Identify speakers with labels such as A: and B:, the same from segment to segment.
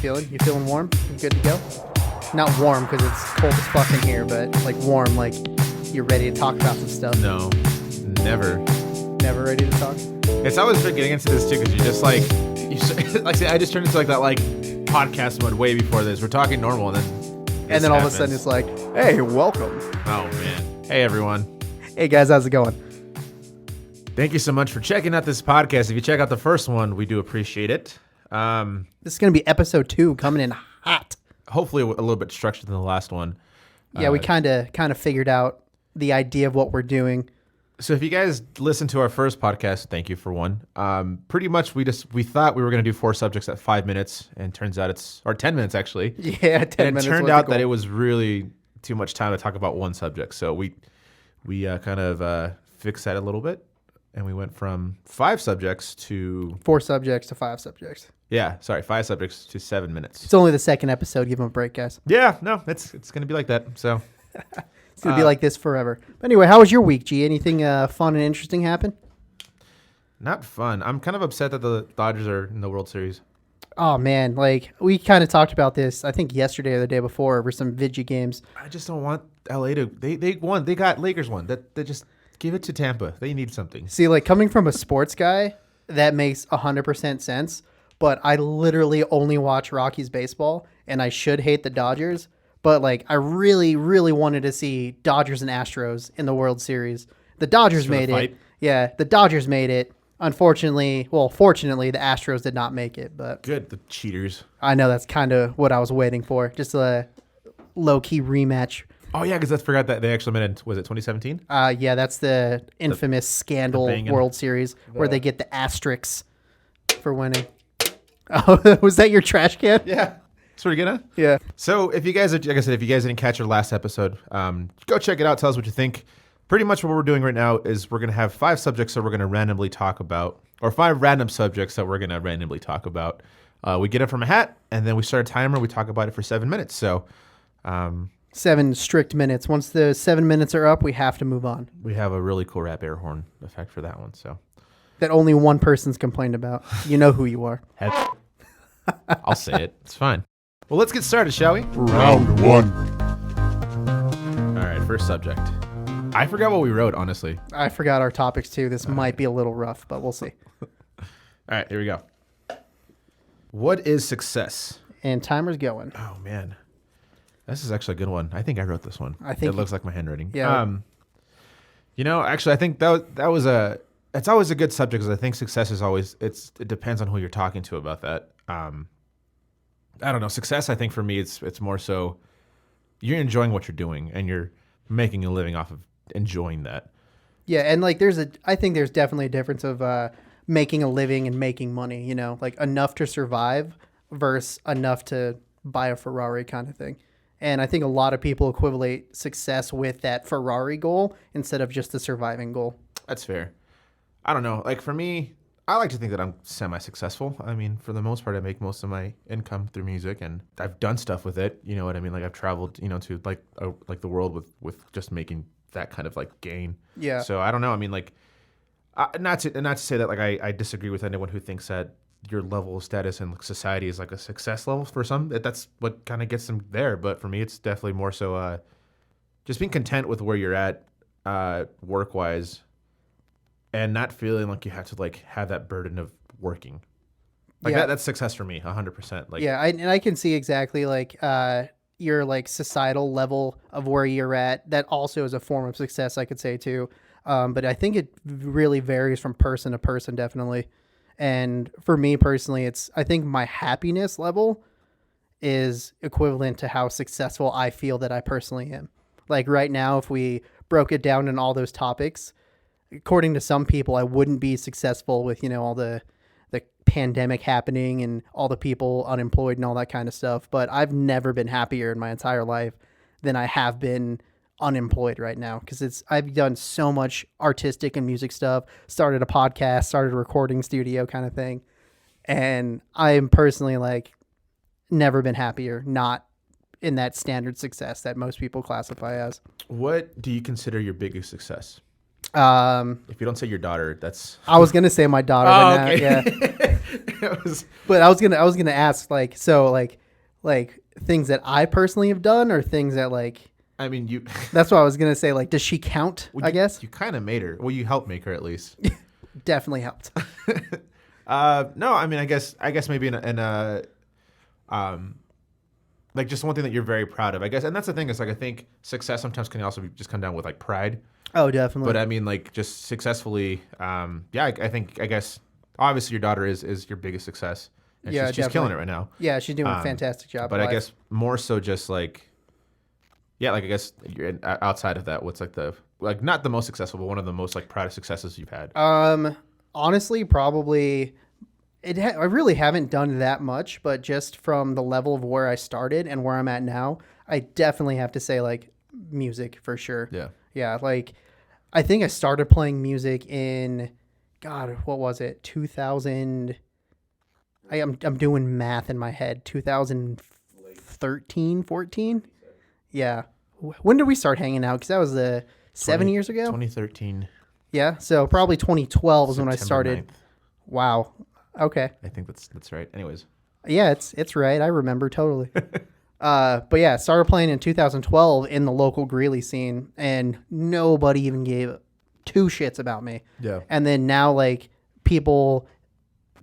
A: feeling? You feeling warm? You good to go? Not warm because it's cold as fuck in here, but like warm, like you're ready to talk about some stuff.
B: No, never.
A: Never ready to talk?
B: It's always been getting into this too, because you're just like, like I just turned into like that like podcast mode way before this. We're talking normal, and then
A: all of a sudden it's like, hey, welcome.
B: Oh man. Hey everyone.
A: Hey guys, how's it going?
B: Thank you so much for checking out this podcast. If you check out the first one, we do appreciate it.
A: This is gonna be episode 2 coming in hot.
B: Hopefully a little bit structured than the last one.
A: Yeah, we kind of figured out the idea of what we're doing.
B: So if you guys listened to our first podcast, thank you for one. Pretty much we thought we were going to do 4 subjects at 5 minutes, and turns out it's 10 minutes actually.
A: Yeah, 10 minutes.
B: And it turned out that it was really too much time to talk about one subject. So we kind of fixed that a little bit, and we went from 5 subjects to
A: 4 subjects to 5 subjects.
B: Yeah, sorry, 5 subjects to 7 minutes.
A: It's only the second episode. Give them a break, guys.
B: Yeah, no, it's going to be like that. So
A: it's going to be like this forever. But anyway, how was your week, G? Anything fun and interesting happen?
B: Not fun. I'm kind of upset that the Dodgers are in the World Series.
A: Oh, man. Like, we kind of talked about this, I think, yesterday or the day before over some Vigi games.
B: I just don't want LA to... They won. They got Lakers won. They just give it to Tampa. They need something.
A: See, like, coming from a sports guy, that makes 100% sense. But I literally only watch Rockies baseball, and I should hate the Dodgers. But, like, I really, really wanted to see Dodgers and Astros in the World Series. The Dodgers made it. Yeah, the Dodgers made it. Unfortunately, fortunately, the Astros did not make it. But
B: good, the cheaters.
A: I know that's kind of what I was waiting for. Just a low-key rematch.
B: Oh, yeah, because I forgot that they actually met in, was it 2017?
A: Yeah, that's the infamous scandal World Series where they get the asterisks for winning. Oh, was that your trash can?
B: Yeah. That's pretty good, huh?
A: Yeah.
B: So if you guys, like I said, if you guys didn't catch our last episode, go check it out. Tell us what you think. Pretty much what we're doing right now is we're going to have 5 subjects that we're going to randomly talk about, or 5 random subjects that we're going to randomly talk about. We get it from a hat, and then we start a timer. We talk about it for 7 minutes. So
A: 7 strict minutes. Once the 7 minutes are up, we have to move on.
B: We have a really cool rap air horn effect for that one. So
A: that only one person's complained about. You know who you are.
B: I'll say it. It's fine. Well, let's get started, shall we?
C: Round 1.
B: All right, first subject. I forgot what we wrote, honestly.
A: I forgot our topics, too. This might be a little rough, but we'll see.
B: All right, here we go. What is success?
A: And timer's going.
B: Oh, man. This is actually a good one. I think I wrote this one.
A: I think
B: it looks like my handwriting.
A: Yeah.
B: Actually, I think that was it's always a good subject, because I think success is always, it depends on who you're talking to about that. I don't know. Success, I think for me, it's more so you're enjoying what you're doing and you're making a living off of enjoying that.
A: Yeah, and like I think there's definitely a difference of making a living and making money, you know, like enough to survive versus enough to buy a Ferrari kind of thing. And I think a lot of people equate success with that Ferrari goal instead of just the surviving goal.
B: That's fair. I don't know. Like for me, I like to think that I'm semi-successful. I mean, for the most part, I make most of my income through music, and I've done stuff with it. You know what I mean? Like I've traveled, to like the world with just making that kind of like gain.
A: Yeah.
B: So I don't know. I mean, like, not to say that like I disagree with anyone who thinks that your level of status in society is like a success level. For some, that's what kind of gets them there. But for me, it's definitely more so just being content with where you're at work-wise. And not feeling like you have to like have that burden of working, like that's success for me, 100%. Like
A: and I can see exactly like your like societal level of where you're at. That also is a form of success, I could say too. But I think it really varies from person to person, definitely. And for me personally, I think my happiness level is equivalent to how successful I feel that I personally am. Like right now, if we broke it down in all those topics, according to some people, I wouldn't be successful with, all the pandemic happening and all the people unemployed and all that kind of stuff. But I've never been happier in my entire life than I have been unemployed right now, because I've done so much artistic and music stuff, started a podcast, started a recording studio kind of thing. And I'm personally like never been happier, not in that standard success that most people classify as.
B: What do you consider your biggest success?
A: If
B: you don't say your daughter, that's...
A: I was going to say my daughter.
B: Oh,
A: but
B: okay.
A: Yeah.
B: It was.
A: But I was gonna ask like so like things that I personally have done or things that like
B: I mean, you.
A: that's what I was gonna say. Like, does she count?
B: Well,
A: I guess
B: you kind of made her. Well, you helped make her at least.
A: definitely helped.
B: No, I mean, I guess maybe um, like just one thing that you're very proud of, I guess, and that's the thing is like I think success sometimes can also just come down with like pride.
A: Oh, definitely.
B: But I mean, like just successfully, yeah, I guess obviously your daughter is your biggest success, and
A: Yeah,
B: she's killing it
A: definitely.
B: right now.
A: Yeah, she's doing a fantastic job.
B: But
A: in
B: I
A: life.
B: guess more so just like, yeah, like I guess you're outside of that, what's like the like not the most successful, but one of the most like proudest successes you've had.
A: Honestly, probably I really haven't done that much, but just from the level of where I started and where I'm at now, I definitely have to say like music for sure.
B: Yeah.
A: Yeah, like I think I started playing music in God, what was it? 2000 I'm doing math in my head. 2013, 14? Yeah. When did we start hanging out? Cuz that was 7 years ago.
B: 2013.
A: Yeah, so probably 2012 is when I
B: September
A: started.
B: 9th.
A: Wow. Okay.
B: I think that's right. Anyways.
A: Yeah, it's right. I remember totally. But yeah, started playing in 2012 in the local Greeley scene, and nobody even gave two shits about me.
B: Yeah.
A: And then now, like people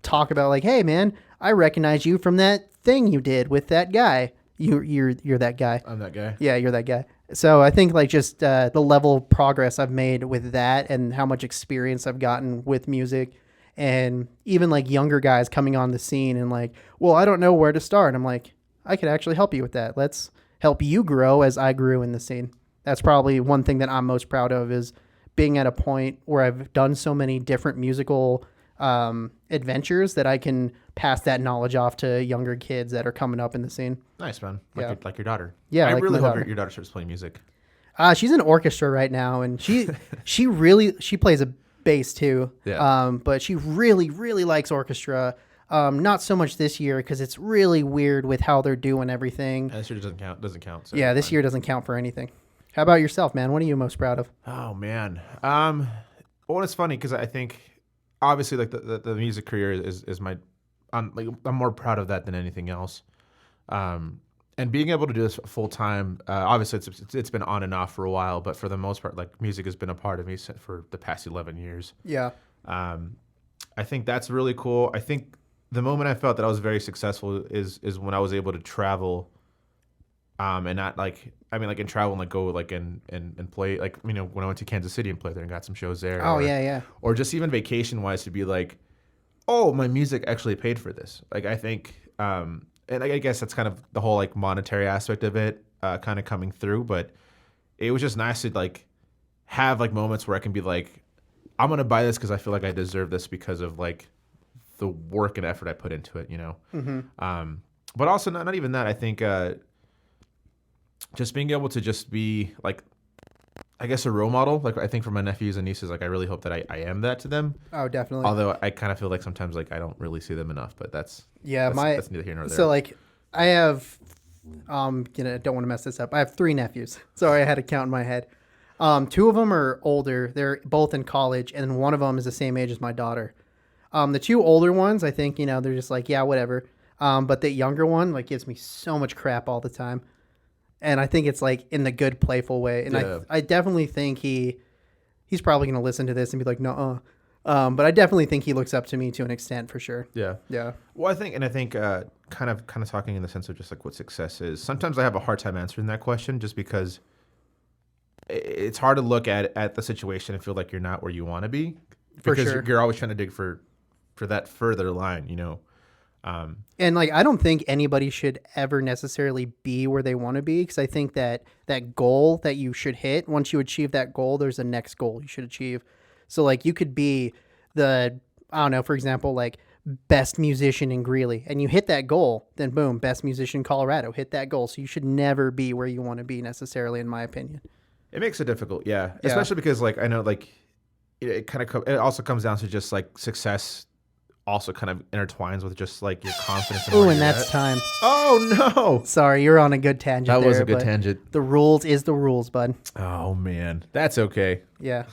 A: talk about, like, hey man, I recognize you from that thing you did with that guy. You're that guy.
B: I'm that guy.
A: Yeah, you're that guy. So I think like just the level of progress I've made with that, and how much experience I've gotten with music. And even like younger guys coming on the scene and like, well, I don't know where to start. I'm like, I could actually help you with that. Let's help you grow as I grew in the scene. That's probably one thing that I'm most proud of, is being at a point where I've done so many different musical adventures that I can pass that knowledge off to younger kids that are coming up in the scene.
B: Nice, man.
A: Yeah.
B: Like your daughter.
A: Yeah,
B: I
A: like
B: really
A: my
B: hope
A: daughter.
B: your daughter starts playing music.
A: She's in orchestra right now, and she she plays a bass too.
B: Yeah.
A: But she really likes orchestra. Not so much this year because it's really weird with how they're doing everything.
B: This year doesn't count. Doesn't count. So
A: Yeah,
B: it's
A: this
B: fine.
A: year doesn't count for anything. How about yourself, man? What are you most proud of?
B: Oh man. Well, it's funny because I think obviously like the music career is my I'm more proud of that than anything else. And being able to do this full time, obviously it's been on and off for a while, but for the most part, like music has been a part of me for the past 11 years.
A: Yeah.
B: I think that's really cool. I think the moment I felt that I was very successful is when I was able to travel, and not like I mean like in travel and like go like and play like when I went to Kansas City and played there and got some shows there.
A: Oh yeah.
B: Or just even vacation wise to be like, oh, my music actually paid for this. Like I think, and I guess that's kind of the whole like monetary aspect of it, kind of coming through. But it was just nice to like have like moments where I can be like, I'm gonna buy this because I feel like I deserve this because of like the work and effort I put into it, you know.
A: Mm-hmm.
B: But also not even that. I think just being able to just be like, I guess a role model. Like I think for my nephews and nieces, like I really hope that I am that to them.
A: Oh, definitely.
B: Although I kind of feel like sometimes like I don't really see them enough, but that's neither here nor there.
A: So like I have don't want to mess this up. I have 3 nephews. Sorry, I had to count in my head. 2 of them are older. They're both in college, and one of them is the same age as my daughter. The 2 older ones, I think, they're just like, yeah, whatever. But the younger one like gives me so much crap all the time. And I think it's like in the good, playful way. And
B: Yeah.
A: I definitely think he's probably going to listen to this and be like, no, but I definitely think he looks up to me to an extent for sure.
B: Yeah.
A: Yeah.
B: Well, I think kind of talking in the sense of just like what success is. Sometimes I have a hard time answering that question just because it's hard to look at the situation and feel like you're not where you want to be
A: For
B: because
A: sure.
B: you're always trying to dig for that further line, you know.
A: And like, I don't think anybody should ever necessarily be where they want to be, because I think that goal that you should hit, once you achieve that goal, there's a next goal you should achieve. So like you could be I don't know, for example, like best musician in Greeley, and you hit that goal, then boom, best musician in Colorado, hit that goal. So you should never be where you want to be necessarily, in my opinion.
B: It makes it difficult, yeah.
A: Yeah.
B: Especially because like I know like it also comes down to just like success also kind of intertwines with just like your confidence.
A: Oh,
B: where
A: and
B: you're
A: that's
B: at.
A: time.
B: Oh no.
A: Sorry, you're on a good tangent.
B: That was
A: there,
B: a good
A: but
B: tangent.
A: The rules is the rules, bud.
B: Oh man, that's okay.
A: Yeah.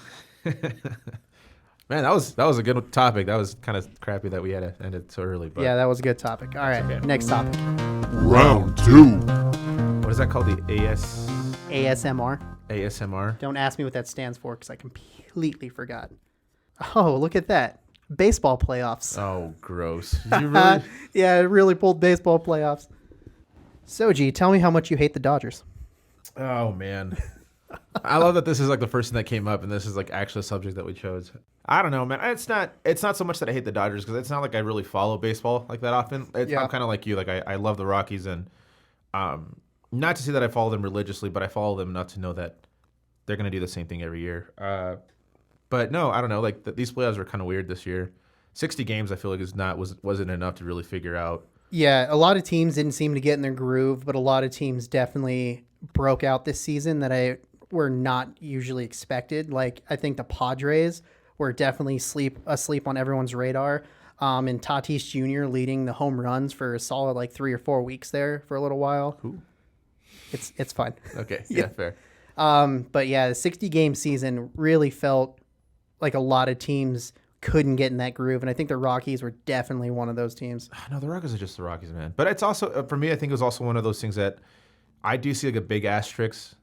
B: Man, that was a good topic. That was kind of crappy that we had to end it so early. But
A: Yeah, that was a good topic. All right,
B: okay.
A: next topic.
C: Round 2.
B: What is that called? The
A: ASMR.
B: ASMR.
A: Don't ask me what that stands for because I completely forgot. Oh, look at that. Baseball playoffs.
B: Oh, gross. You really?
A: Yeah, it really pulled baseball playoffs. Soji, tell me how much you hate the Dodgers.
B: Oh man. I love that this is like the first thing that came up, and this is like actually a subject that we chose. I don't know, man. It's not so much that I hate the Dodgers because it's not like I really follow baseball like that often.
A: Yeah.
B: I'm kind of like you. Like I love the Rockies, and not to say that I follow them religiously, but I follow them enough to know that they're gonna do the same thing every year. But no, I don't know. Like these playoffs are kind of weird this year. 60 games, I feel like wasn't enough to really figure out.
A: Yeah, a lot of teams didn't seem to get in their groove, but a lot of teams definitely broke out this season that were not usually expected. Like I think the Padres were definitely asleep on everyone's radar. And Tatis Jr. leading the home runs for a solid like 3 or 4 weeks there for a little while.
B: Who?
A: It's fine.
B: Okay, yeah, fair.
A: But yeah, the 60-game season really felt like a lot of teams couldn't get in that groove, and I think the Rockies were definitely one of those teams.
B: No, the Rockies are just the Rockies, man. But it's also for me. I think it was also one of those things that I do see like a big asterisk.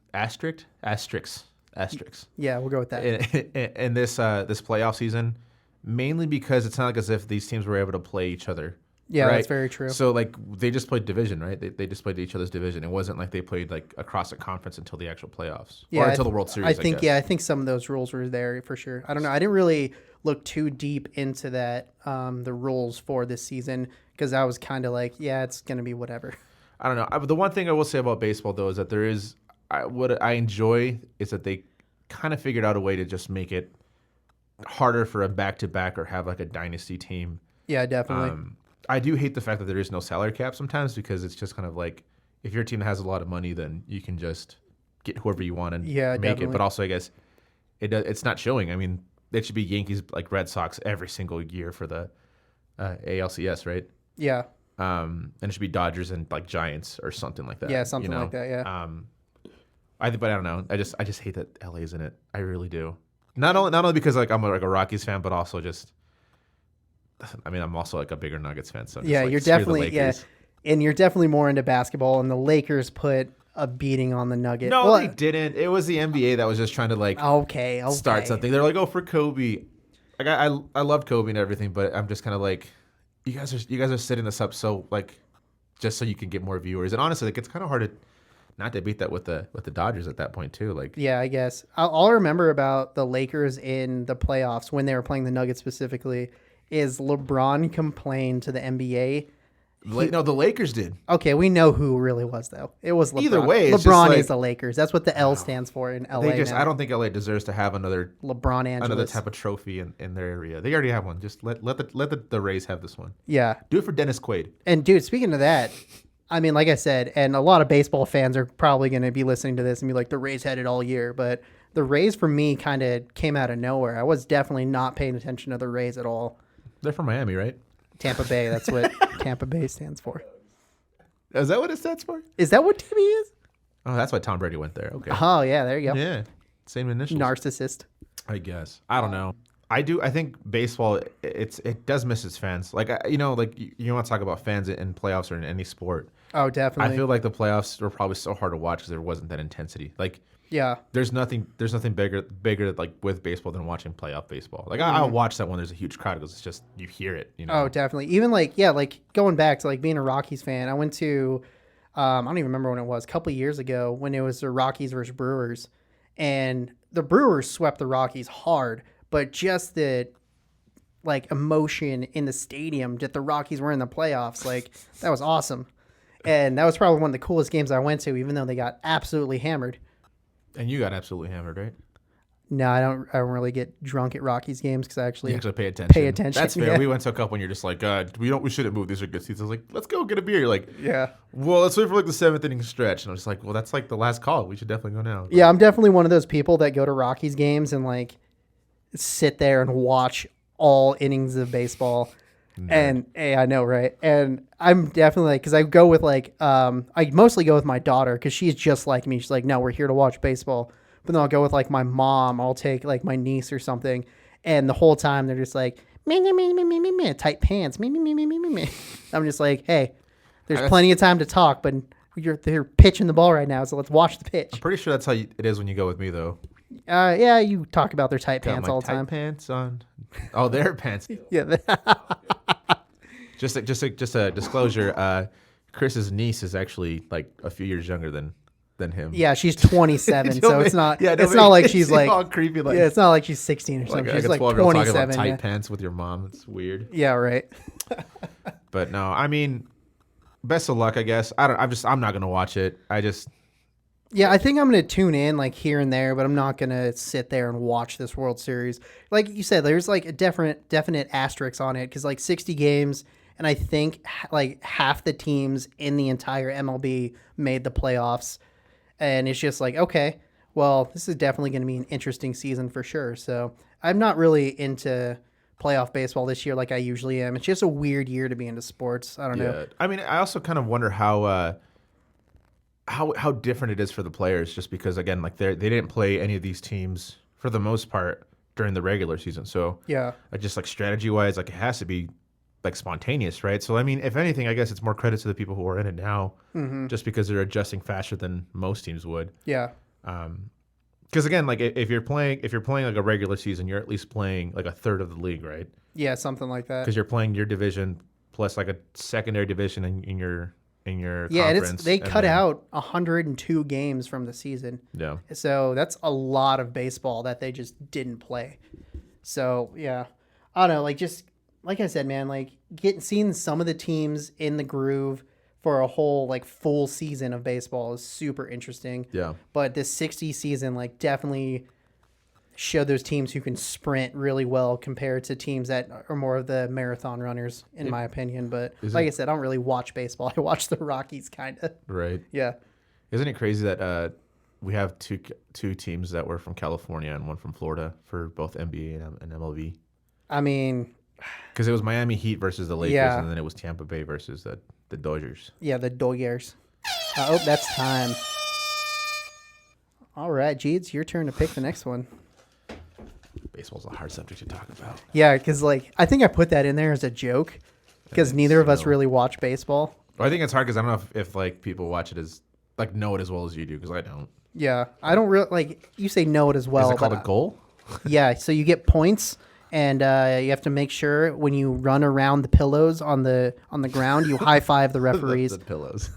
A: Yeah, we'll go with that.
B: In this playoff season, mainly because it's not like as if these teams were able to play each other.
A: Yeah,
B: right?
A: that's very true.
B: So like they just played division, right? They just played each other's division. It wasn't like they played like across a conference until the actual playoffs or until the World Series.
A: I think some of those rules were there for sure. I don't know. I didn't really look too deep into that the rules for this season because I was kind of like, yeah, it's gonna be whatever.
B: I don't know. The one thing I will say about baseball though is that what I enjoy is that they kind of figured out a way to just make it harder for a back-to-back or have like a dynasty team.
A: Yeah, definitely.
B: I do hate the fact that there is no salary cap sometimes because it's just kind of like if your team has a lot of money, then you can just get whoever you want and make
A: definitely.
B: it. But also, I guess it's not showing. I mean, it should be Yankees like Red Sox every single year for the ALCS, right?
A: Yeah.
B: And it should be Dodgers and like Giants or something like that.
A: Yeah, something like that. Yeah.
B: But I don't know. I just hate that LA's in it. I really do. Not only because like I'm a Rockies fan, but also just. I mean, I'm also like a bigger Nuggets fan. So I'm just,
A: yeah,
B: like,
A: you're
B: screw the
A: definitely
B: Lakers.
A: and you're definitely more into basketball. And the Lakers put a beating on the Nuggets.
B: No, they didn't. It was the NBA that was just trying to like
A: okay.
B: start something. They're like, oh, for Kobe. Like I love Kobe and everything, but I'm just kind of like, you guys are setting this up so like, just so you can get more viewers. And honestly, like it's kind of hard to not debate that with the Dodgers at that point too. Like,
A: yeah, I guess all I remember about the Lakers in the playoffs when they were playing the Nuggets specifically is LeBron complained to the NBA.
B: No, the Lakers did.
A: Okay, we know who really was though. It was LeBron.
B: Either way, it's
A: LeBron
B: just like,
A: is the Lakers. That's what the L stands for in LA.
B: I don't think LA deserves to have another
A: LeBron Angeles.
B: another type of trophy in their area. They already have one. Just let the Rays have this one.
A: Yeah.
B: Do it for Dennis Quaid.
A: And dude, speaking of that, I mean, like I said, and a lot of baseball fans are probably going to be listening to this and be like, the Rays had it all year. But the Rays for me kind of came out of nowhere. I was definitely not paying attention to the Rays at all.
B: They're from Miami, right?
A: Tampa Bay. That's what Tampa Bay stands for.
B: Is that what it stands for?
A: Is that what Timmy is?
B: Oh, that's why Tom Brady went there. Okay.
A: Oh, yeah. There you go.
B: Yeah. Same initials.
A: Narcissist.
B: I guess. I don't know. I think baseball it does miss its fans. Like like you want to talk about fans in playoffs or in any sport.
A: Oh, definitely.
B: I feel like the playoffs were probably so hard to watch because there wasn't that intensity. Like,
A: yeah,
B: there's nothing bigger like with baseball than watching playoff baseball. Like I'll watch that when there's a huge crowd because it's just you hear it.
A: Oh, definitely. Even like going back to like being a Rockies fan, I went to I don't even remember when it was, a couple of years ago when it was the Rockies versus Brewers, and the Brewers swept the Rockies hard, but just the like emotion in the stadium that the Rockies were in the playoffs, like that was awesome. And that was probably one of the coolest games I went to, even though they got absolutely hammered.
B: And you got absolutely hammered, right?
A: No, I don't really get drunk at Rockies games because I actually
B: pay attention.
A: Pay attention.
B: That's fair.
A: Yeah.
B: We went to a couple and you're just like, we shouldn't move. These are good seats. I was like, let's go get a beer. You're like,
A: yeah.
B: Well, let's wait for like the 7th inning stretch. And I was like, well, that's like the last call. We should definitely go now.
A: Yeah, I'm definitely one of those people that go to Rockies games and like sit there and watch all innings of baseball. And hey, I know, right? And I'm definitely like, because I go with like, I mostly go with my daughter because she's just like me. She's like, no, we're here to watch baseball. But then I'll go with like my mom. I'll take like my niece or something. And the whole time they're just like, me, tight pants, me. I'm just like, hey, there's plenty of time to talk, but they're pitching the ball right now, so let's watch the pitch.
B: I'm pretty sure that's how it is when you go with me, though.
A: Yeah, you talk about their tight
B: Got
A: pants
B: my
A: all the
B: tight
A: time.
B: pants on. Oh, their pants.
A: Yeah.
B: Just a disclosure. Chris's niece is actually like a few years younger than him.
A: Yeah, she's 27, so it's not.
B: Yeah,
A: it's not like she's like
B: all creepy. Like,
A: yeah, it's not like she's 16 or something.
B: like
A: She's
B: a
A: like
B: 12-year-old talking
A: 27.
B: about tight
A: Yeah.
B: pants with your mom. It's weird.
A: Yeah, right.
B: But no, I mean, best of luck, I guess. I'm not gonna watch it.
A: Yeah, I think I'm gonna tune in like here and there, but I'm not gonna sit there and watch this World Series. Like you said, there's like a definite asterisk on it because like 60 games, and I think like half the teams in the entire MLB made the playoffs, and it's just like, okay, well, this is definitely gonna be an interesting season for sure. So I'm not really into playoff baseball this year like I usually am. It's just a weird year to be into sports. I don't know.
B: I mean, I also kind of wonder how different it is for the players, just because again, like they didn't play any of these teams for the most part during the regular season. So
A: Yeah.
B: just like strategy wise, like it has to be like spontaneous, right? So I mean, if anything, I guess it's more credit to the people who are in it now, just because they're adjusting faster than most teams would.
A: Yeah.
B: Because again, like if you're playing like a regular season, you're at least playing like a third of the league, right?
A: Yeah, something like that.
B: Because you're playing your division plus like a secondary division in your
A: Yeah, and
B: conference.
A: they
B: and
A: cut
B: then-
A: out 102 games from the season.
B: Yeah.
A: So that's a lot of baseball that they just didn't play. So yeah, I don't know. Like just like I said, man, like seeing some of the teams in the groove for a whole like full season of baseball is super interesting.
B: Yeah.
A: But this 60 season like definitely showed those teams who can sprint really well compared to teams that are more of the marathon runners, in my opinion. But like I said, I don't really watch baseball. I watch the Rockies, kind of.
B: Right.
A: Yeah.
B: Isn't it crazy that we have two teams that were from California and one from Florida for both NBA and MLB?
A: I mean,
B: Because it was Miami Heat versus the Lakers,
A: Yeah.
B: and then it was Tampa Bay versus the Dodgers.
A: yeah, the Dodgers. Oh, that's time. All right, G, it's your turn to pick the next one.
B: Baseball's a hard subject to talk about.
A: Yeah, because like I think I put that in there as a joke because neither of us really watch baseball.
B: Well, I think it's hard because I don't know if like people watch it as like know it as well as you do, because I don't.
A: Yeah, I don't really like. You say know it as well.
B: Is it called
A: but,
B: a goal?
A: Yeah, so you get points, and you have to make sure when you run around the pillows on the ground, you high five the referees.
B: the pillows.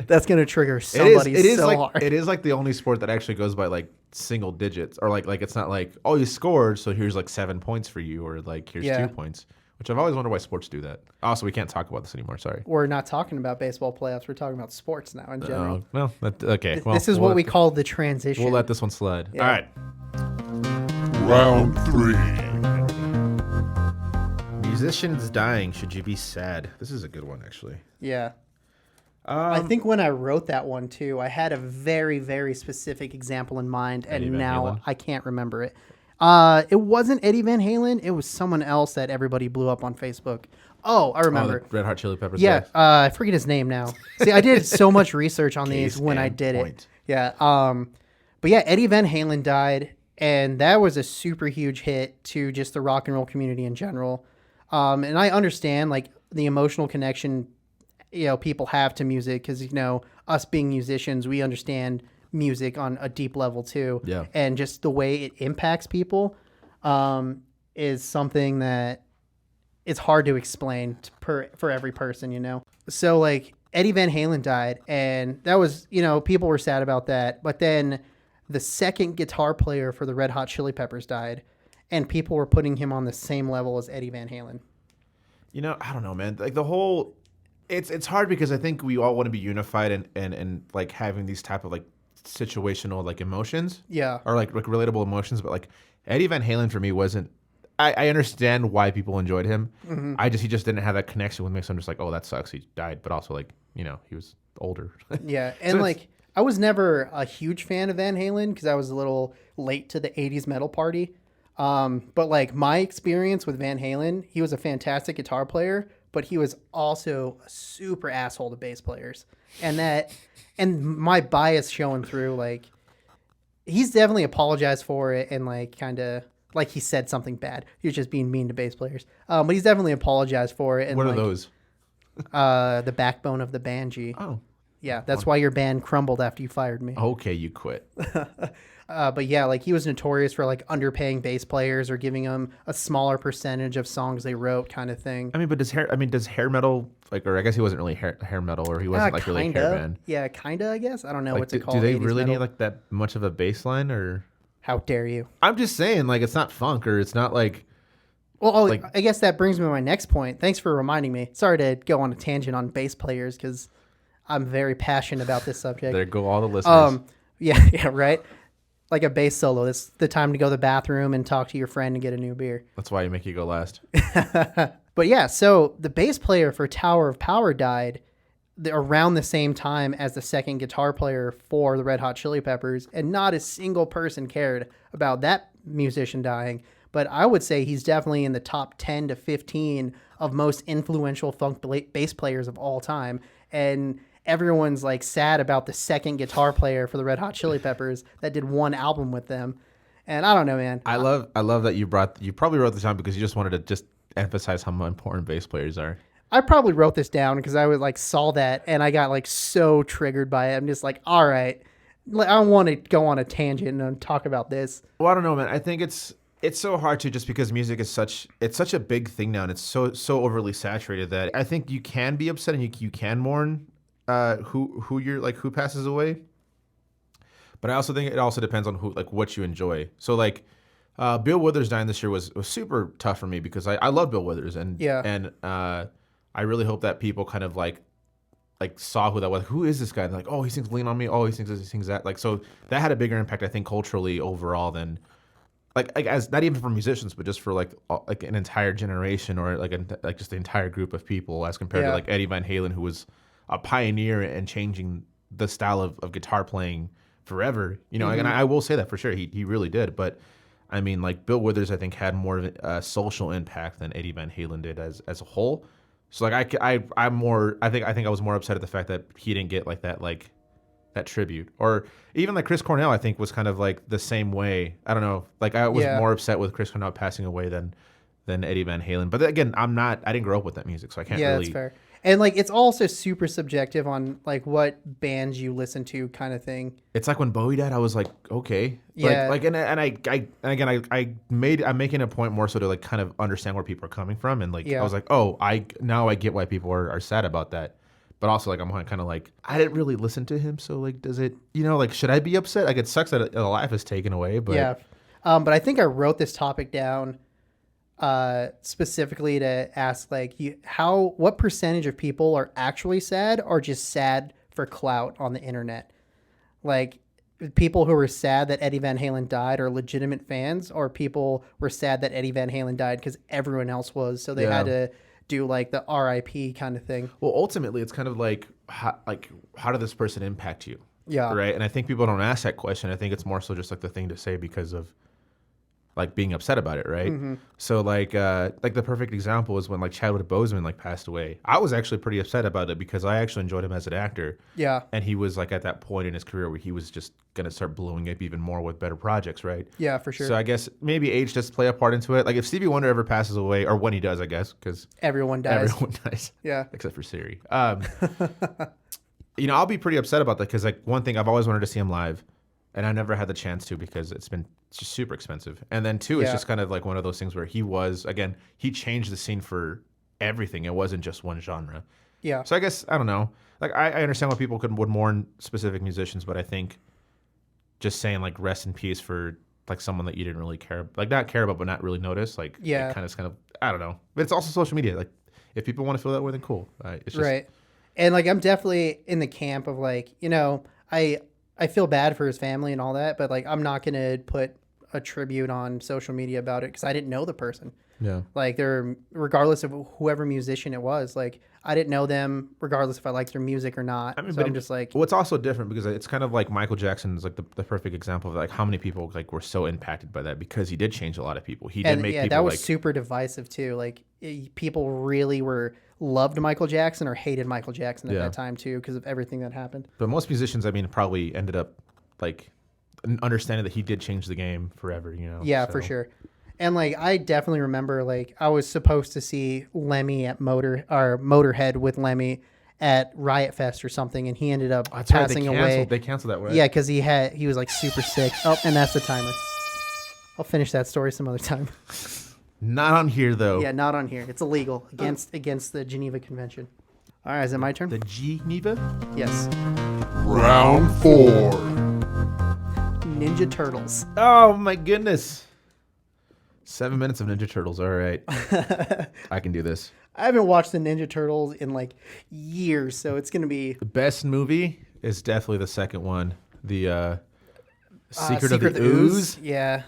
A: That's gonna trigger somebody
B: it is
A: so
B: like,
A: hard.
B: It is like the only sport that actually goes by like single digits, or like it's not like, oh, you scored, so here's like 7 points for you, or like here's 2 points. Which I've always wondered why sports do that. Also, we can't talk about this anymore. Sorry.
A: We're not talking about baseball playoffs. We're talking about sports now in general.
B: Well, okay. Well,
A: This is what we call the transition.
B: We'll let this one slide.
A: Yeah.
B: All right.
C: Round 3.
B: Musicians dying. Should you be sad? This is a good one, actually.
A: Yeah. I think when I wrote that one too, I had a very, very specific example in mind, and
B: Eddie Van
A: now
B: Halen?
A: I can't remember it. It wasn't Eddie Van Halen. It was someone else that everybody blew up on Facebook. Oh, I remember.
B: The Red Hot Chili Peppers.
A: Yeah,
B: guy.
A: I forget his name now. See, I did so much research on these
B: Case
A: when I
B: and
A: did it.
B: point.
A: Yeah. But yeah, Eddie Van Halen died, and that was a super huge hit to just the rock and roll community in general. And I understand like the emotional connection, people have to music because us being musicians, we understand music on a deep level too.
B: Yeah.
A: And just the way it impacts people, is something that it's hard to explain for every person, So like Eddie Van Halen died, and that was, people were sad about that. But then the second guitar player for the Red Hot Chili Peppers died, and people were putting him on the same level as Eddie Van Halen.
B: I don't know, man. Like the whole, it's hard because I think we all want to be unified and like having these type of like situational like emotions.
A: Yeah.
B: Or like relatable emotions, but like Eddie Van Halen for me wasn't. I understand why people enjoyed him.
A: Mm-hmm.
B: He just didn't have that connection with me. So I'm just like, oh, that sucks. He died, but also like he was older.
A: Yeah, and
B: So
A: like I was never a huge fan of Van Halen because I was a little late to the '80s metal party. But like my experience with Van Halen, he was a fantastic guitar player, but he was also a super asshole to bass players, and my bias showing through. Like he's definitely apologized for it and like kind of like he said something bad. He was just being mean to bass players. But he's definitely apologized for it. And
B: What are
A: like,
B: those?
A: The backbone of the band, G.
B: Oh,
A: Yeah, that's why your band crumbled after you fired me.
B: okay, you quit.
A: But yeah, like he was notorious for like underpaying bass players or giving them a smaller percentage of songs they wrote, kind of thing.
B: I mean, but does hair metal like, or I guess he wasn't really hair metal, or he wasn't like really a hair band.
A: Yeah, kinda. I guess I don't know
B: Like,
A: what's it called.
B: do they
A: 80s
B: really
A: metal.
B: need like that much of a bass line, or?
A: How dare you?
B: I'm just saying, like, it's not funk, or it's not like.
A: Well,
B: Like-
A: I guess that brings me to my next point. Thanks for reminding me. Sorry to go on a tangent on bass players because I'm very passionate about this subject.
B: There go all the listeners.
A: Yeah, right. Like a bass solo. It's the time to go to the bathroom and talk to your friend and get a new beer.
B: That's why you make you go last.
A: But yeah, so the bass player for Tower of Power died around the same time as the second guitar player for the Red Hot Chili Peppers, and not a single person cared about that musician dying. But I would say he's definitely in the top 10 to 15 of most influential funk bass players of all time. And everyone's like sad about the second guitar player for the Red Hot Chili Peppers that did one album with them. And I don't know, man.
B: I love that you probably wrote this down because you just wanted to just emphasize how important bass players are.
A: I probably wrote this down because I was like saw that and I got like so triggered by it. I'm just like, all right, I don't want to go on a tangent and talk about this.
B: Well, I don't know, man. I think it's so hard to, just because music is such a big thing now, and it's so overly saturated that I think you can be upset and you can mourn who passes away. But I also think it also depends on what you enjoy. So like Bill Withers dying this year was super tough for me because I love Bill Withers and I really hope that people kind of like saw who that was. Who is this guy? And like, oh, he sings Lean on Me. Oh, he sings this, he sings that. Like, so that had a bigger impact, I think, culturally overall than like as not even for musicians, but just for like an entire generation or like just the entire group of people as compared to like Eddie Van Halen, who was a pioneer in changing the style of guitar playing forever. You know, and I will say that for sure. He really did. But I mean, like Bill Withers, I think had more of a social impact than Eddie Van Halen did as a whole. So like I think I was more upset at the fact that he didn't get like that tribute, or even like Chris Cornell. I think was kind of like the same way. I don't know. Like I was more upset with Chris Cornell passing away than Eddie Van Halen. But again, I didn't grow up with that music, so I can't really.
A: Yeah, that's fair. And like it's also super subjective on like what bands you listen to, kind of thing.
B: It's like when Bowie died, I was like, okay,
A: Yeah.
B: I'm making a point more so to like kind of understand where people are coming from, and like
A: Yeah.
B: I was like, oh, I get why people are sad about that, but also like I'm kind of like I didn't really listen to him, so like does it, like should I be upset? Like it sucks that a life is taken away, but
A: Yeah. But I think I wrote this topic down specifically to ask like what percentage of people are actually sad or just sad for clout on the internet. Like people who were sad that Eddie Van Halen died are legitimate fans, or people were sad that Eddie Van Halen died because everyone else was, so they had to do like the RIP kind of thing.
B: Well, ultimately it's kind of like how did this person impact you?
A: Yeah.
B: Right. And I think people don't ask that question. I think it's more so just like the thing to say because of like being upset about it, right?
A: Mm-hmm.
B: So like the perfect example is when like Chadwick Boseman like passed away. I was actually pretty upset about it because I actually enjoyed him as an actor.
A: Yeah.
B: And he was like at that point in his career where he was just gonna start blowing up even more with better projects, right?
A: Yeah, for sure.
B: So I guess maybe age does play a part into it. Like if Stevie Wonder ever passes away, or when he does, I guess, because
A: Everyone dies.
B: everyone dies.
A: Yeah.
B: Except for Siri. I'll be pretty upset about that because like one thing, I've always wanted to see him live. And I never had the chance to because it's just super expensive. And then two, it's just kind of like one of those things where he changed the scene for everything. It wasn't just one genre.
A: Yeah.
B: So I guess, I don't know. Like I understand why people would mourn specific musicians, but I think just saying like rest in peace for like someone that you didn't really not care about, but not really notice. Like it kind of, I don't know. But it's also social media. Like if people want to feel that way, then cool. It's just,
A: right. And like I'm definitely in the camp of like, I feel bad for his family and all that, but like I'm not gonna put a tribute on social media about it because I didn't know the person.
B: Yeah.
A: Like regardless of whoever musician it was, like I didn't know them regardless if I liked their music or not.
B: I mean,
A: so
B: but
A: I'm just like,
B: well, it's also different because it's kind of like Michael Jackson is like the perfect example of like how many people like were so impacted by that because he did change a lot of people. He did make people
A: that was
B: like
A: super divisive too. Like people really loved Michael Jackson or hated Michael Jackson at that time too because of everything that happened.
B: But most musicians, I mean, probably ended up like understanding that he did change the game forever.
A: Yeah, for sure. And like I definitely remember, like I was supposed to see Lemmy at Motorhead with Lemmy at Riot Fest or something, and he ended up
B: That's right.
A: passing away.
B: They canceled that way.
A: Yeah, because he was like super sick. Oh, and that's the timer. I'll finish that story some other time.
B: Not on here though.
A: Yeah, not on here. It's illegal against the Geneva Convention. All right, is it my turn?
B: The Geneva.
A: Yes.
C: Round 4.
A: Ninja Turtles.
B: Oh my goodness. 7 minutes of Ninja Turtles. All right. I can do this.
A: I haven't watched the Ninja Turtles in like years, so it's gonna be
B: The best movie is definitely the second one. The Secret of
A: Secret
B: the Ooze.
A: Yeah.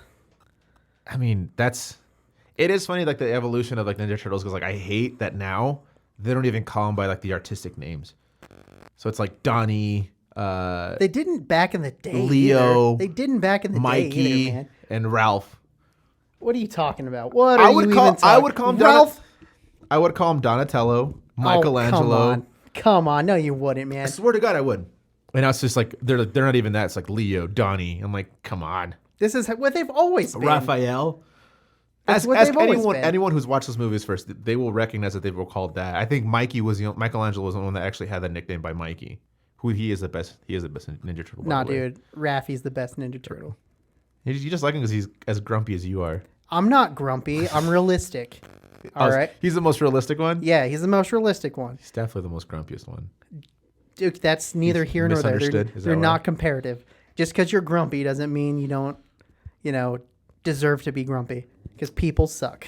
B: I mean, it is funny, like the evolution of like Ninja Turtles, because like I hate that now they don't even call them by like the artistic names. So it's like Donnie,
A: They didn't back in the day.
B: Leo,
A: either. They didn't back in the day
B: Mikey,
A: either, man.
B: and Ralph.
A: What are you talking about? What are you even talking?
B: I would call him
A: Ralph.
B: I would call him Donatello, Michelangelo.
A: Oh, come on. No, you wouldn't, man.
B: I swear to God, I would. And I was just like, they're not even that. It's like Leo, Donnie. I'm like, come on,
A: This is what they've always been.
B: Raphael.
A: That's
B: As
A: what they've always been.
B: anyone who's watched those movies first, they will recognize that they were called that. I think Michelangelo was the one that actually had that nickname by Mikey. Who he is the best. He is the best Ninja Turtle.
A: Nah,
B: by the way.
A: dude. Raffy's the best Ninja Turtle.
B: You just like him because he's as grumpy as you are.
A: I'm not grumpy. I'm realistic. All right.
B: He's the most realistic one.
A: Yeah, he's the most realistic one.
B: He's definitely the most grumpiest one.
A: Dude, that's neither here nor there.
B: misunderstood? Is that
A: They're
B: why?
A: not comparative. Just because you're grumpy doesn't mean you don't, deserve to be grumpy. Because people suck.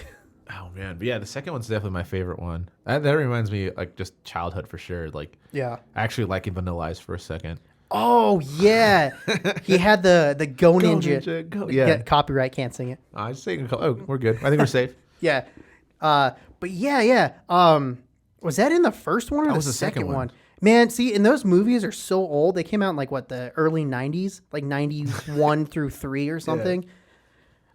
B: Oh man, but yeah, the second one's definitely my favorite one. That reminds me like just childhood for sure. Like
A: Yeah.
B: actually liking Vanilla Ice for a second.
A: Oh yeah, he had the Go Ninja.
B: Ninja, go. Yeah.
A: Copyright, can't sing it.
B: I just saying. Oh, we're good. I think we're safe.
A: Yeah, but yeah. Was that in the first one or
B: That
A: the
B: was the
A: second
B: second
A: one?
B: one.
A: Man, see, and those movies are so old. They came out in like what, the early '90s, like '91 through '3 or something.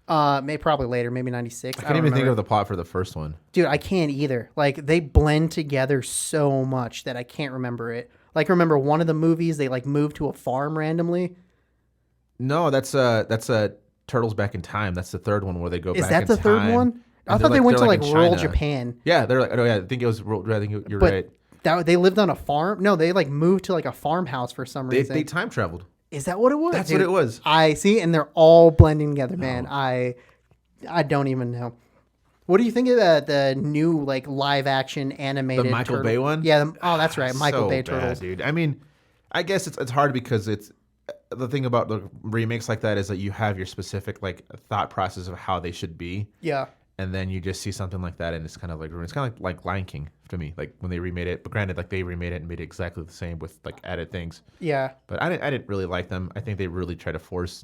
A: Maybe probably later, maybe '96.
B: I can't even think of the plot for the first one.
A: Dude, I can't either. Like they blend together so much that I can't remember it. Like remember one of the movies they like moved to a farm randomly.
B: No, that's Turtles Back in Time. That's the third one where they go
A: Is
B: back
A: that
B: in
A: the third
B: time.
A: one? I
B: And
A: thought they went to
B: they're
A: like
B: in
A: rural
B: China.
A: Japan.
B: Yeah, they're like, oh yeah, I think it was. I think you're
A: But
B: right.
A: they lived on a farm. No, they like moved to like a farmhouse for some reason.
B: They time traveled.
A: Is that what it was?
B: That's
A: Dude,
B: what it was.
A: I see, and they're all blending together, man. I don't even know. What do you think of the new like live action animated?
B: The Michael Bay one?
A: Yeah. That's right, Michael
B: So
A: Bay
B: bad,
A: Turtles.
B: dude. I mean, I guess it's hard because it's the thing about the remakes like that is that you have your specific like thought process of how they should be,
A: Yeah.
B: and then you just see something like that, and it's kind of like like Lion King to me, like when they remade it. But granted, like they remade it and made it exactly the same with like added things.
A: Yeah.
B: But I didn't really like them. I think they really try to force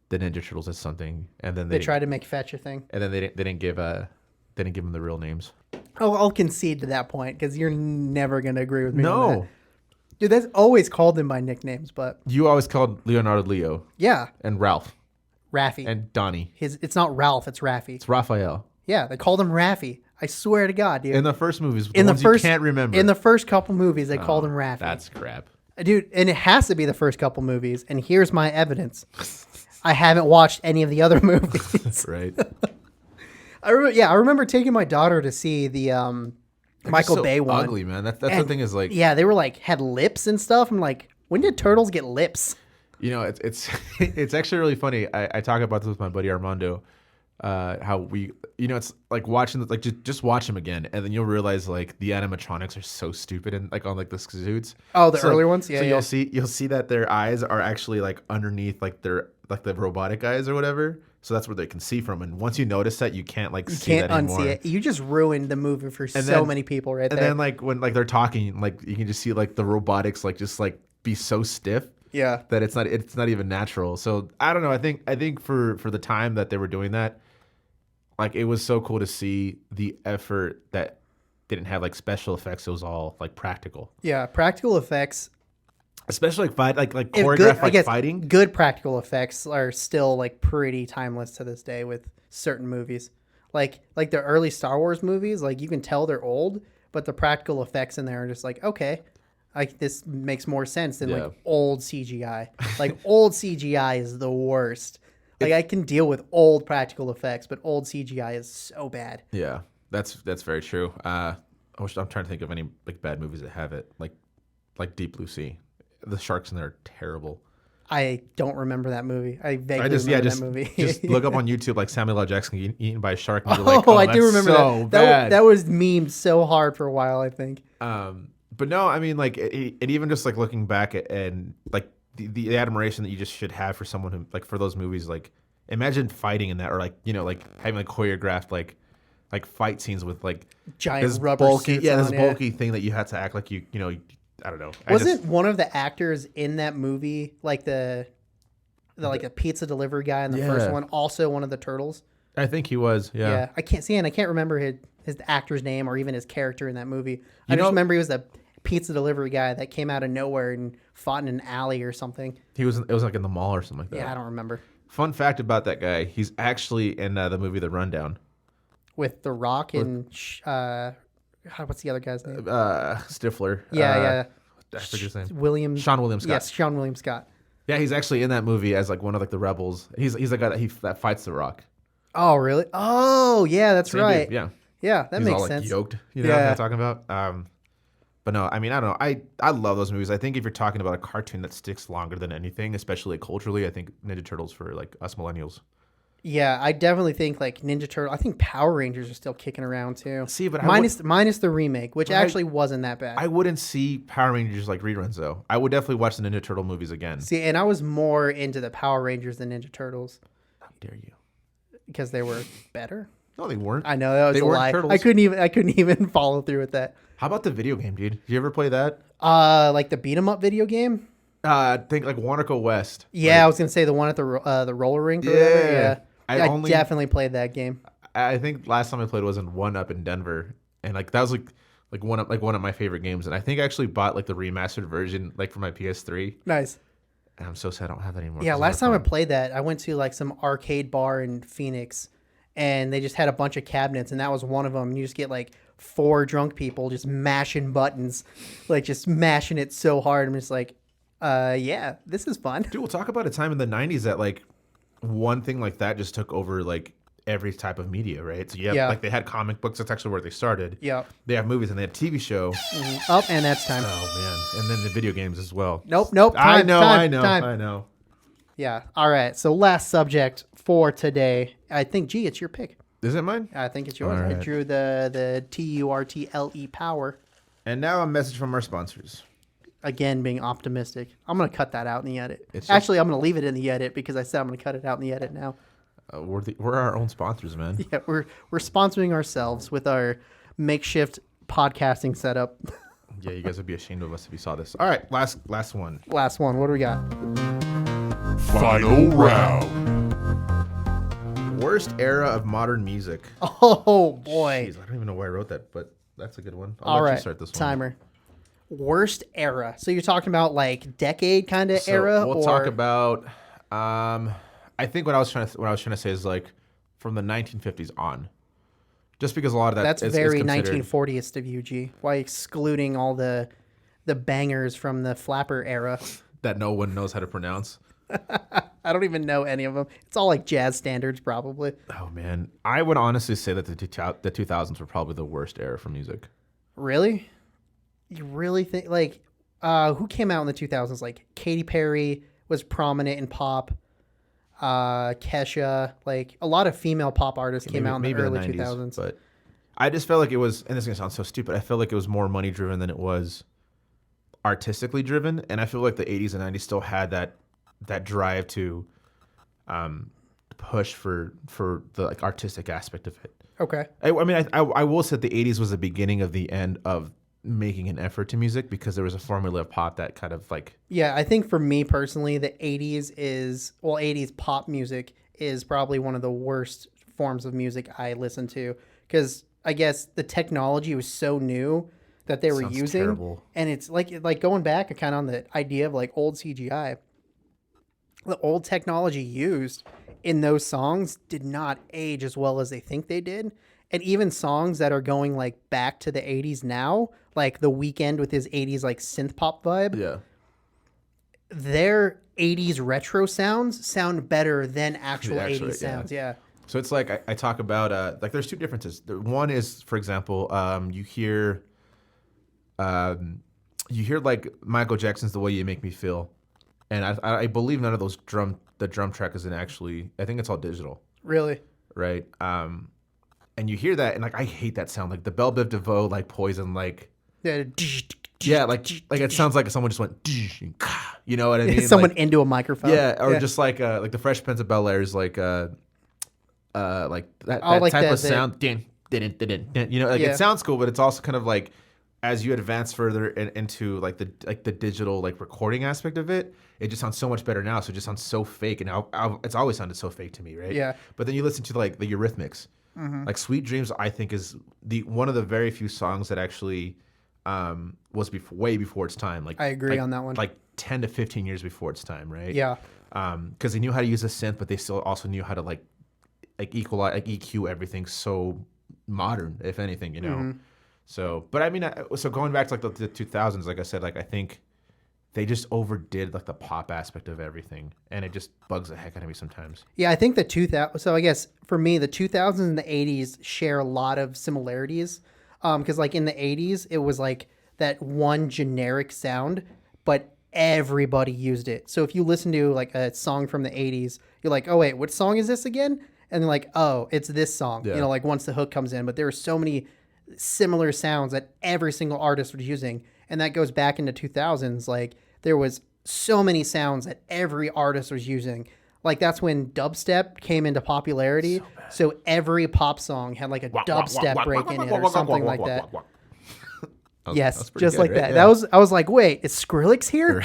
B: the Ninja Turtles as something, and then
A: They tried to make fetch a thing.
B: and then they didn't give them the real names.
A: Oh, I'll concede to that point because you're never gonna agree with me. On
B: No,
A: that. Dude, that's always called them by nicknames, but
B: you always called Leonardo Leo
A: yeah,
B: and Ralph
A: Raffy.
B: and Donnie.
A: It's not Ralph, it's Raffy.
B: It's Raphael.
A: Yeah, they called him Raffy. I swear to God, dude.
B: In the first movies,
A: in the
B: ones
A: first
B: you can't remember.
A: in the first couple movies, they called him Raffy.
B: That's crap.
A: Dude, and it has to be the first couple movies. And here's my evidence: I haven't watched any of the other movies.
B: Right.
A: I remember taking my daughter to see the Michael
B: so
A: Bay one.
B: Ugly, man. That's the
A: And,
B: thing is like,
A: yeah, they were like had lips and stuff. I'm like, when did turtles get lips?
B: it's it's actually really funny. I talk about this with my buddy Armando. How we, it's like watching like just watch them again, and then you'll realize like the animatronics are so stupid and like on like the suits.
A: Oh, the earlier ones, yeah.
B: So
A: yeah.
B: you'll see that their eyes are actually like underneath like their like the robotic eyes or whatever. So that's where they can see from. And once you notice that, you can't like see
A: Can't
B: that anymore.
A: unsee it. You just ruined the movie for so
B: then-
A: many people right
B: And
A: there.
B: then like when like they're talking, like you can just see like the robotics like just like be so stiff
A: yeah.
B: that it's not even natural. So I don't know. I think for the time that they were doing that, like it was so cool to see the effort that didn't have like special effects. It was all like practical,
A: Yeah, practical effects.
B: especially like fight like
A: If
B: choreographed fighting.
A: Good practical effects are still like pretty timeless to this day with certain movies. Like the early Star Wars movies, like you can tell they're old, but the practical effects in there are just like, okay, Like this makes more sense than
B: Yeah.
A: like old CGI. Like old CGI is the worst. Like I can deal with old practical effects, but old CGI is so bad.
B: Yeah, that's very true. I'm trying to think of any like bad movies that have it, like Deep Blue Sea. The sharks in there are terrible.
A: I don't remember that movie. I vaguely
B: I just
A: remember
B: just
A: that movie.
B: just look up on YouTube like Samuel L. Jackson eaten by a shark, and you're like,
A: Oh, I
B: that's
A: do remember
B: so
A: that.
B: bad.
A: That was memed so hard for a while, I think.
B: But no, I mean, like, it even just like looking back and like the admiration that you just should have for someone who like for those movies, like imagine fighting in that, or like like having like choreographed like fight scenes with like
A: Giant
B: this
A: rubber
B: bulky,
A: suits
B: this
A: on,
B: bulky thing that you had to act like I don't know.
A: Wasn't one of the actors in that movie like the like a pizza delivery guy in the first
B: Yeah.
A: one also one of the turtles?
B: I think he was. Yeah.
A: I can't remember his actor's name or even his character in that movie. I
B: You
A: just
B: know-
A: remember he was the pizza delivery guy that came out of nowhere and fought in an alley or something.
B: He was. It was like in the mall or something like that.
A: Yeah, I don't remember.
B: Fun fact about that guy: he's actually in the movie The Rundown.
A: With The Rock and what's the other guy's name?
B: Stifler.
A: Yeah.
B: I forget his name.
A: William
B: Sean William Scott.
A: Yes, Sean William Scott.
B: Yeah, he's actually in that movie as like one of like the rebels. He's the guy that fights The Rock.
A: Oh, really? Oh, yeah, that's
B: Same
A: right.
B: dude, yeah.
A: Yeah, that
B: He's
A: makes
B: all
A: sense.
B: like yoked. You know what
A: Yeah.
B: I'm talking about? But no, I mean, I don't know. I love those movies. I think if you're talking about a cartoon that sticks longer than anything, especially culturally, I think Ninja Turtles for like us millennials.
A: Yeah, I definitely think like Ninja Turtle. I think Power Rangers are still kicking around too.
B: See, but
A: minus the remake, which actually wasn't that bad.
B: I wouldn't see Power Rangers like reruns though. I would definitely watch the Ninja Turtle movies again.
A: See, and I was more into the Power Rangers than Ninja Turtles
B: How dare you?
A: because they were better.
B: No, they weren't.
A: I know that was
B: They
A: a
B: weren't
A: lie.
B: turtles.
A: I couldn't even follow through with that.
B: How about the video game, dude? Did you ever play that?
A: Like the beat 'em up video game.
B: Think like Wanako West.
A: Yeah, I was gonna say the one at the roller rink. Or whatever. Yeah, I definitely played that game.
B: I think last time I played was in One Up in Denver, and like that was like one of my favorite games. And I think I actually bought like the remastered version like for my PS3.
A: Nice.
B: And I'm so sad I don't have that anymore.
A: Yeah,
B: 'cause
A: last
B: they were
A: time I
B: fun.
A: played that, I went to like some arcade bar in Phoenix, and they just had a bunch of cabinets, and that was one of them. And you just get like 4 drunk people just mashing buttons, like just mashing it so hard. I'm just like, yeah, this is fun.
B: Dude, we'll talk about a time in the '90s that like one thing like that just took over like every type of media, right? So
A: Yeah.
B: like they had comic books. That's actually where they started.
A: Yeah.
B: They have movies and they had TV show.
A: Oh, and that's time.
B: Oh man, and then the video games as well.
A: Nope.
B: I
A: Time.
B: know.
A: Yeah. All right. So last subject for today. I think, G, it's your pick.
B: Is it mine?
A: I think it's yours.
B: All
A: I
B: right.
A: drew the TURTLE power.
B: And now a message from our sponsors.
A: Again, being optimistic. I'm going to cut that out in the edit.
B: It's just-
A: Actually, I'm going to leave it in the edit because I said I'm going to cut it out in the edit now.
B: We're our own sponsors, man.
A: Yeah, we're sponsoring ourselves with our makeshift podcasting setup.
B: Yeah, you guys would be ashamed of us if you saw this. All right, last one.
A: Last one. What do we got?
C: Final round.
B: Worst era of modern music.
A: Oh, boy.
B: Jeez, I don't even know why I wrote that, but that's a good one.
A: All
B: let
A: right.
B: you start this one.
A: Timer. Worst era. So you're talking about like decade kind of
B: So
A: era?
B: we'll
A: or...
B: talk about. I think what I was trying to say is like from the 1950s on, just because a lot of that
A: That's
B: is
A: very
B: considered-
A: 1940s of UG. Why excluding all the bangers from the flapper era?
B: that no one knows how to pronounce.
A: I don't even know any of them. It's all like jazz standards, probably.
B: Oh man, I would honestly say that the 2000s were probably the worst era for music.
A: Really? You really think like who came out in the 2000s? Like Katy Perry was prominent in pop. Kesha, like a lot of female pop artists came out in the early 2000s.
B: But I just felt like it was, and this is gonna sound so stupid. I felt like it was more money driven than it was artistically driven, and I feel like the 80s and 90s still had that drive to push for the like artistic aspect of it.
A: Okay.
B: I mean, I will say the 80s was the beginning of the end of making an effort to music because there was a formula of pop that kind of like
A: Yeah, I think for me personally, the 80s pop music is probably one of the worst forms of music I listen to because I guess the technology was so new that they were
B: Sounds
A: using,
B: terrible.
A: and it's like going back kind of on the idea of like old CGI. The old technology used in those songs did not age as well as they think they did, And even songs that are going like back to the 80s now, like The Weeknd with his 80s like synth pop vibe,
B: Yeah.
A: their 80s retro sounds sound better than actual
B: actual,
A: 80s sounds. Yeah.
B: So it's like I talk about like there's two differences. One is, for example, you hear like Michael Jackson's "The Way You Make Me Feel," and I believe none of those the drum track isn't actually. I think it's all digital,
A: Really?
B: right? And you hear that, and like I hate that sound, like the Belle Biv DeVoe, like Poison, like yeah, like it sounds like someone just went, you know what I mean?
A: Someone
B: like,
A: into a microphone.
B: yeah, or just like the Fresh Prince of Bel Air's like that
A: like
B: type
A: the
B: of sound. Din, din, din, din, din. You know, like
A: Yeah.
B: it sounds cool, but it's also kind of like as you advance further into like the digital like recording aspect of it, it just sounds so much better now. So it just sounds so fake, and it's always sounded so fake to me, right?
A: Yeah.
B: But then you listen to like the Eurythmics, like Sweet Dreams. I think is one of the very few songs that actually was way before its time. Like
A: I agree on that one.
B: Like 10 to 15 years before its time, right?
A: Yeah.
B: Because they knew how to use a synth, but they still also knew how to like equalize, like EQ everything so modern, if anything, you know. So, but I mean, so going back to like the 2000s, like I said, like I think they just overdid like the pop aspect of everything, and it just bugs the heck out of me sometimes.
A: Yeah, I think the 2000. So I guess for me, the 2000s and the 80s share a lot of similarities. Because like in the 80s, it was like that one generic sound, but everybody used it. So if you listen to like a song from the 80s, you're like, oh wait, what song is this again? And they're like, oh, it's this song.
B: Yeah.
A: You know, like once the hook comes in. But there were so many similar sounds that every single artist was using, and that goes back into 2000s. Like there was so many sounds that every artist was using. Like that's when dubstep came into popularity. So every pop song had like a dubstep break in it or something like that. Yes, just like that.
B: Yeah.
A: I was like, wait, is Skrillex here?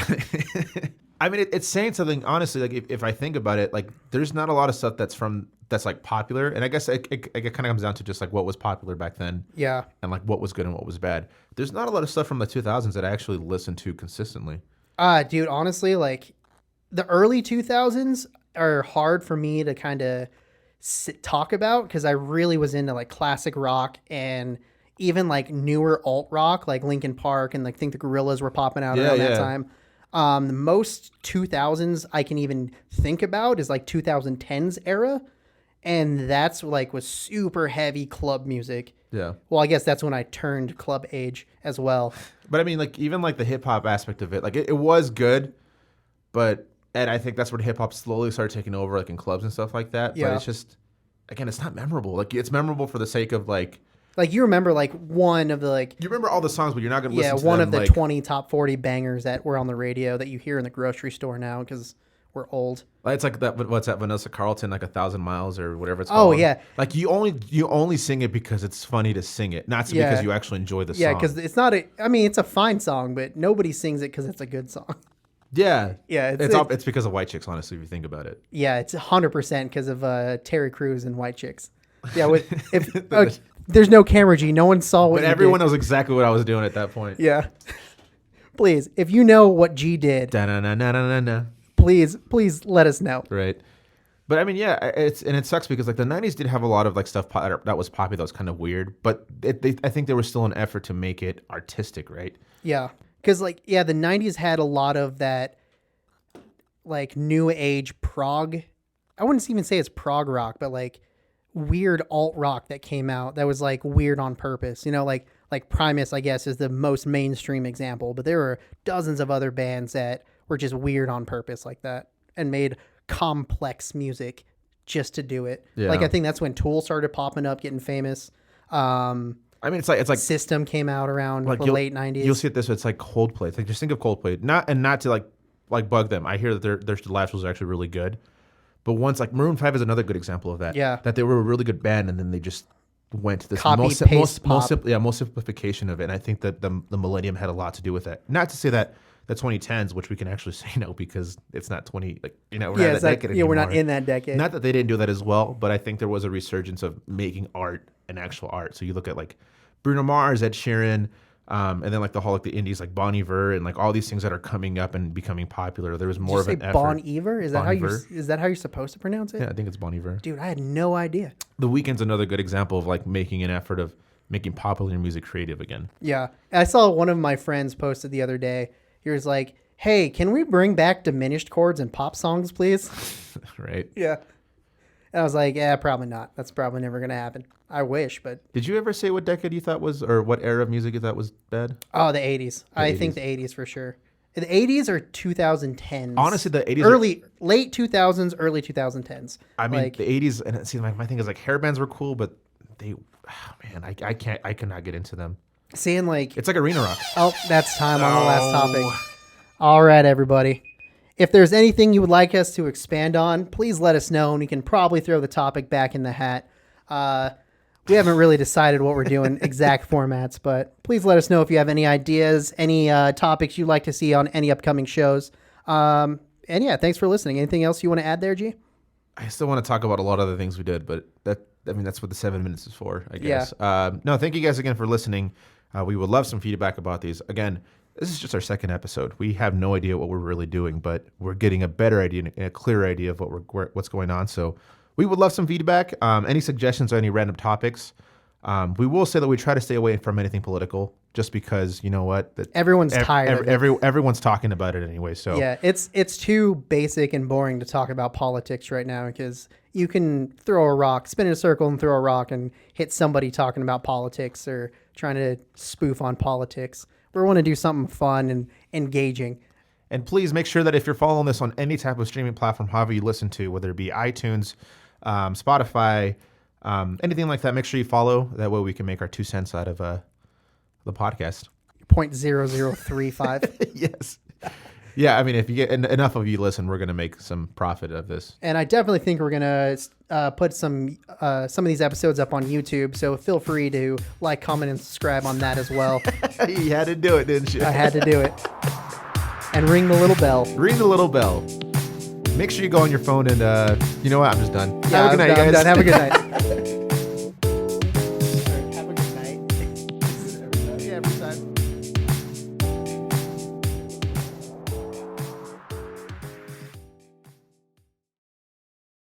B: I mean, it's saying something, honestly. Like if I think about it, like there's not a lot of stuff that's like popular, and I guess it kind of comes down to just like what was popular back then,
A: Yeah.
B: and like what was good and what was bad. There's not a lot of stuff from the 2000s that I actually listen to consistently.
A: Dude, honestly, like the early 2000s are hard for me to kind of talk about because I really was into like classic rock and even like newer alt rock, like Linkin Park, and like I think the Gorillaz were popping out around that time. The most 2000s I can even think about is like 2010s era, and that's like was super heavy club music.
B: Yeah.
A: Well, I guess that's when I turned club age as well.
B: But I mean, like even like the hip hop aspect of it, like it was good, and I think that's where hip hop slowly started taking over, like in clubs and stuff like that.
A: Yeah.
B: But it's just, again, it's not memorable. Like it's memorable for the sake of like
A: you remember like one of the like
B: you remember all the songs, but you're not gonna listen to
A: one
B: them,
A: of the
B: like,
A: 20 top 40 bangers that were on the radio that you hear in the grocery store now because we're old.
B: It's like that. What's that? Vanessa Carlton, like 1,000 Miles or whatever it's
A: Oh,
B: called.
A: yeah.
B: Like you only sing it because it's funny to sing it, not
A: Yeah.
B: because you actually enjoy the
A: Yeah,
B: song.
A: because it's not I mean, it's a fine song, but nobody sings it because it's a good song.
B: Yeah,
A: Yeah,
B: it's because of White Chicks. Honestly, if you think about it.
A: Yeah, it's 100% because of Terry Crews and White Chicks. Yeah, if there's no camera, G, no one saw what
B: But
A: you
B: everyone
A: did.
B: knows exactly what I was doing at that point.
A: Yeah. Please, if you know what G did,
B: Da-na-na-na-na-na.
A: please let us know.
B: Right. But I mean, yeah, it sucks because like the 90s did have a lot of like stuff that was popular that was kind of weird, but I think there was still an effort to make it artistic, right?
A: Yeah. Because, like, yeah, the 90s had a lot of that, like, new age prog. I wouldn't even say it's prog rock, but, like, weird alt rock that came out that was, like, weird on purpose. You know, like Primus, I guess, is the most mainstream example, but there were dozens of other bands that were just weird on purpose like that and made complex music just to do it.
B: Yeah.
A: Like, I think that's when Tool started popping up, getting famous.
B: I mean, it's like
A: System came out around
B: like
A: the
B: you'll-
A: late 90s.
B: You'll see it this way. It's like Coldplay. It's like just think of Coldplay, not to like bug them. I hear that their live shows are actually really good, but once like Maroon 5 is another good example of that.
A: Yeah.
B: that they were a really good band and then they just went to this
A: Copy,
B: most
A: paste, pop.
B: simplification of it. And I think that the millennium had a lot to do with that. Not to say that the 2010s, which we can actually say no because it's not 20. Like we're not
A: Yeah,
B: in
A: it's
B: that
A: like,
B: decade
A: yeah, we're not
B: anymore.
A: in that decade.
B: Not that they didn't do that as well, but I think there was a resurgence of making art and actual art. So you look at like Bruno Mars, Ed Sheeran, And then like the whole like the indies like Bon Iver and like all these things that are coming up and becoming popular. There was more of an effort.
A: Bon Iver? Is that
B: Bon
A: how
B: Iver.
A: is that how you're supposed to pronounce it?
B: Yeah, I think it's Bon Iver.
A: Dude, I had no idea.
B: The Weeknd's another good example of like making an effort of making popular music creative again.
A: Yeah. I saw one of my friends posted the other day. He was like, "Hey, can we bring back diminished chords in pop songs, please?"
B: Right.
A: Yeah. And I was like, "Yeah, probably not. That's probably never going to happen. I wish, but..."
B: Did you ever say what decade you thought was, or what era of music you thought was bad?
A: Oh, the 80s. I think the 80s for sure. The 80s or 2010s.
B: Honestly, the 80s.
A: Late 2000s, early 2010s.
B: I mean,
A: like,
B: the 80s, and see, my thing is like hair bands were cool, but they, man, I cannot get into them.
A: seeing like...
B: It's like arena rock.
A: Oh, that's time on the last topic. All right, everybody. If there's anything you would like us to expand on, please let us know, and we can probably throw the topic back in the hat. We haven't really decided what we're doing, exact formats, but please let us know if you have any ideas, any topics you'd like to see on any upcoming shows. And yeah, thanks for listening. Anything else you want to add there, G?
B: I still want to talk about a lot of other things we did, but that's what the 7 minutes is for, I guess.
A: Yeah.
B: No, thank you guys again for listening. We would love some feedback about these. Again, this is just our second episode. We have no idea what we're really doing, but we're getting a better idea and a clearer idea of what's going on. So we would love some feedback. Any suggestions or any random topics. We will say that we try to stay away from anything political, just because you know what, that
A: Everyone's tired of it.
B: everyone's talking about it anyway. So
A: Yeah, it's too basic and boring to talk about politics right now, because you can throw a rock, spin in a circle and throw a rock and hit somebody talking about politics or trying to spoof on politics. We want to do something fun and engaging.
B: And please make sure that if you're following this on any type of streaming platform, however you listen to, whether it be iTunes, Spotify, anything like that, make sure you follow. That way we can make our 2 cents out of the podcast.
A: 0.0035.
B: Yes. Yeah, I mean, if you get enough of you listen, we're going to make some profit of this.
A: And I definitely think we're going to put some of these episodes up on YouTube. So feel free to like, comment, and subscribe on that as well.
B: You had to do it, didn't you?
A: I had to do it. And ring the little bell.
B: Ring the little bell. Make sure you go on your phone and, you know what? I'm just done.
A: Yeah,
B: Have a good night,
A: I'm
B: guys.
A: done. Have a good night. Have a good night. Yeah, every time.